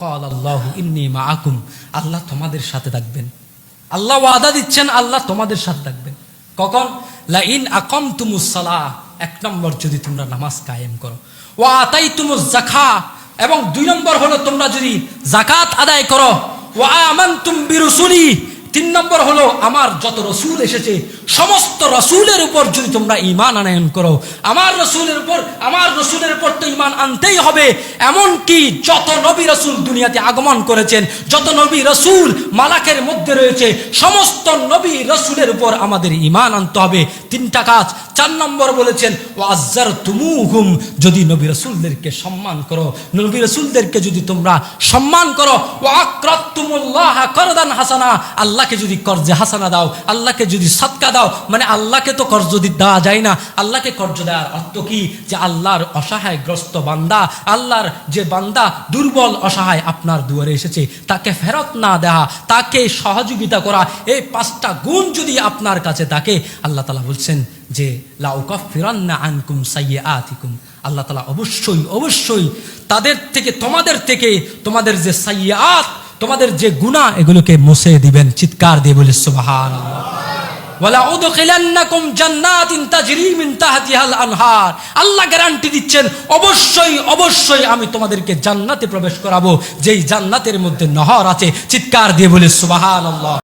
আল্লাহু ইন্নী মাআকুম, আল্লাহ তোমাদের সাথে থাকবেন। আল্লাহ ওয়াদা দিচ্ছেন আল্লাহ তোমাদের সাথে থাকবেন। কখন? লা ইন আকামতুমুস সালাহ, এক নম্বর যদি তোমরা নামাজ কায়েম করো, ওয়া আতাইতুমুজ যাকাত, এবং দুই নম্বর হলো তোমরা যদি যাকাত আদায় করো, ওয়া আমানতুম বিরুসুলি, তিন নম্বর হলো আমার যত রসুল এসেছে সমস্ত রসুলের উপর যদি তোমরা ঈমান আনয়ন করো। আমার রসুলের উপর তো ঈমান আনতেই হবে। এমনকি যত নবী রসুল দুনিয়াতে আগমন করেছেন, যত নবী রসুল মালাকের মধ্যে রয়েছে, সমস্ত নবী রসুলের উপর আমাদের ঈমান আনতে হবে। তিনটা কাজ। চার নম্বর বলেছেন ওয়াজ্জারতুমুহুম, যদি নবী রসুলদেরকে সম্মান করো, নবী রসুলদেরকে যদি তোমরা সম্মান করো, ওয়াকরাতুমুল্লাহ করদান হাসানা, আল্লাহকে যদি কর্জে হাসানা দাও, আল্লাহকে যদি সদকা দাও, মানে আল্লাহকে তো কর্জ দেওয়া যায় না। আল্লাহকে কর্জ দেওয়ার অর্থ কি? যে আল্লাহর অসহায়গ্রস্ত বান্দা, আল্লাহর যে বান্দা দুর্বল অসহায় আপনার দুয়ারে এসেছে, তাকে ফেরত না দেওয়া, তাকে সহযোগিতা করা, এই পাঁচটা গুণ যদি আপনার কাছে থাকে, আল্লাহ তাআলা বলছেন যে লা উকাফিরান্না আনকুম সাইয়্যাতিকুম, আল্লাহ তাআলা অবশ্যই তাদের থেকে তোমাদের যে সাইয়্যাত, তোমাদের যে গুনাহ, এগুলোকে মুছে দিবেন। চিৎকার দিয়ে বলি সুবহানাল্লাহ। ওয়ালা উদখিলান্নাকুম জান্নাতিন তাজরি মিন তাহতিহাল আনহার, আল্লাহ গ্যারান্টি দিচ্ছেন অবশ্যই আমি তোমাদেরকে জান্নাতে প্রবেশ করাবো, যেই জান্নাতের মধ্যে নহর আছে। চিৎকার দিয়ে বলি সুবহানাল্লাহ।